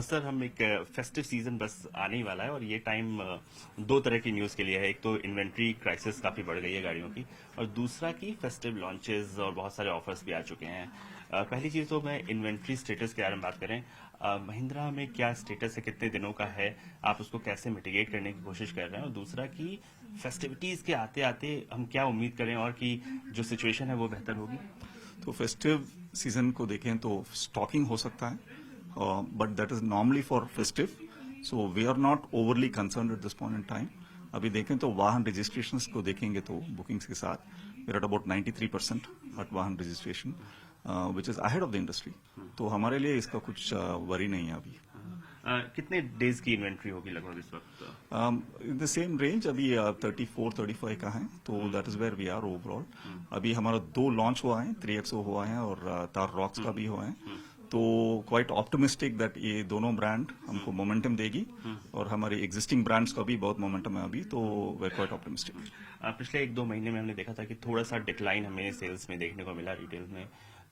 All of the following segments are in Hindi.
सर हम एक फेस्टिव सीजन बस आने ही वाला है और ये टाइम दो तरह की न्यूज़ के लिए है। एक तो इन्वेंट्री क्राइसिस काफ़ी बढ़ गई है गाड़ियों की, और दूसरा कि फेस्टिव लॉन्चेस और बहुत सारे ऑफर्स भी आ चुके हैं। पहली चीज़ तो मैं इन्वेंट्री स्टेटस के बारे में बात करें। महिंद्रा में क्या स्टेटस है, कितने दिनों का है, आप उसको कैसे मिटिगेट करने की कोशिश कर रहे हैं, और दूसरा कि फेस्टिविटीज़ के आते आते हम क्या उम्मीद करें और कि जो सिचुएशन है वो बेहतर होगी। तो फेस्टिव सीजन को देखें तो स्टॉकिंग हो सकता है, but that is normally for festive, so we are not overly concern at this point in time. अभी देखें तो वाहन रजिस्ट्रेशंस को देखेंगे तो बुकिंग्स के साथ we are at about 93% at Vahan registration, which is ahead of the industry. तो हमारे लिए इसका कुछ वरी नहीं है अभी। कितने डेज की इन्वेंट्री होगी लगभग इस वक्त? इन द सेम रेंज अभी 34-35 का है, तो that is where we are overall. अभी हमारा 2 लॉन्च हुआ है, 3XO हुआ है और तार रॉक्स का भी हुआ है, तो क्वाइट ऑप्टिमिस्टिक दैट ये दोनों ब्रांड हमको मोमेंटम देगी, और हमारे एग्जिस्टिंग ब्रांड्स का भी बहुत मोमेंटम है अभी, तो वे क्वाइट ऑप्टिमिस्टिक। पिछले 1-2 महीने में हमने देखा था कि थोड़ा सा डिक्लाइन हमें सेल्स में देखने को मिला रिटेल में।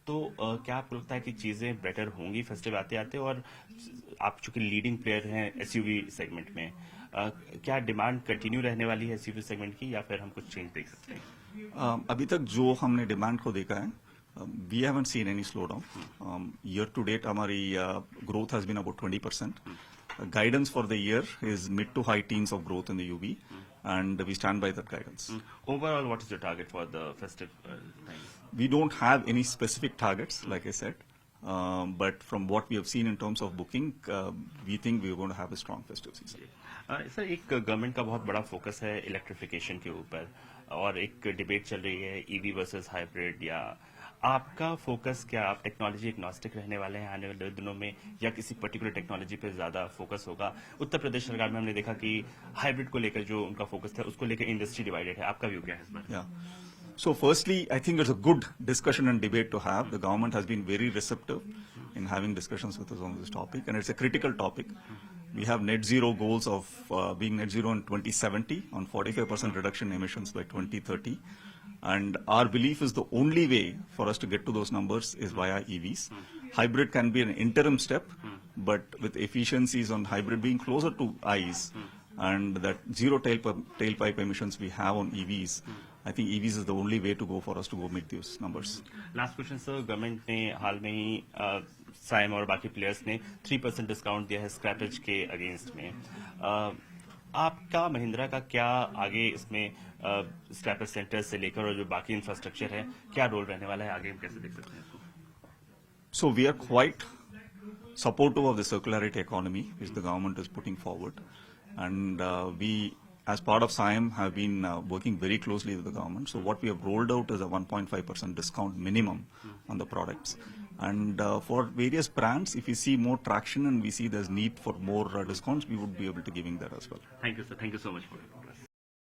तो क्या आपको लगता है कि चीजें बेटर होंगी फेस्टिव आते आते? और आप चूंकि लीडिंग प्लेयर हैं एसयूवी सेगमेंट में, क्या डिमांड कंटिन्यू रहने वाली है एसयूवी सेगमेंट की, या फिर हम कुछ चेंज देख सकते हैं? अभी तक जो हमने डिमांड को देखा है, we haven't seen any slow down. Year to date हमारी growth has been about 20%. Guidance for the year is mid to high teens of growth in the UV, and we stand by that guidance. Overall, what is your target for the festive time? We don't have any specific targets, like I said, but from what we have seen in terms of booking, we think we're going to have a strong festive season. Sir, एक गवर्नमेंट का बहुत बड़ा फोकस है इलेक्ट्रिफिकेशन के ऊपर, और एक डिबेट चल रही है ईवी वर्सेस हाइब्रिड, या आपका फोकस क्या? आप टेक्नोलॉजी एग्नोस्टिक रहने वाले हैं आने वाले दिनों में, या किसी पर्टिकुलर टेक्नोलॉजी पे ज्यादा फोकस होगा? उत्तर प्रदेश सरकार में हमने देखा कि हाइब्रिड को लेकर जो उनका फोकस था, उसको लेकर इंडस्ट्री डिवाइडेड है। आपका व्यू क्या है इस पर? Yeah. So firstly, I think it's a good discussion and debate to have. The government has been very receptive in having discussions with us on this topic, and it's a critical topic. We have net zero goals of being net zero in 2070 on 45% reduction in emissions by 2030. And our belief is the only way for us to get to those numbers is via EVs. Hybrid can be an interim step, but with efficiencies on hybrid being closer to ICE and that zero tailpipe emissions we have on EVs, I think EVs is the only way to go for us to go meet those numbers. Last question sir, government ने हाल में ही साइम और बाकी प्लेयर्स ने 3% डिस्काउंट दिया है स्क्रैपेज के अगेंस्ट में। आपका महिंद्रा का क्या आगे इसमें स्क्रैपेज सेंटर से लेकर और जो बाकी इंफ्रास्ट्रक्चर है, क्या रोल रहने वाला है आगे, हम कैसे देख सकते हैं इसको? So we are quite supportive of the circularity economy which the government is putting forward, and we, as part of SIAM, have been working very closely with the government. So what we have rolled out is a 1.5% discount minimum on the products. And for various brands, if we see more traction and we see there's need for more discounts, we would be able to giving that as well. Thank you, sir. Thank you so much for it.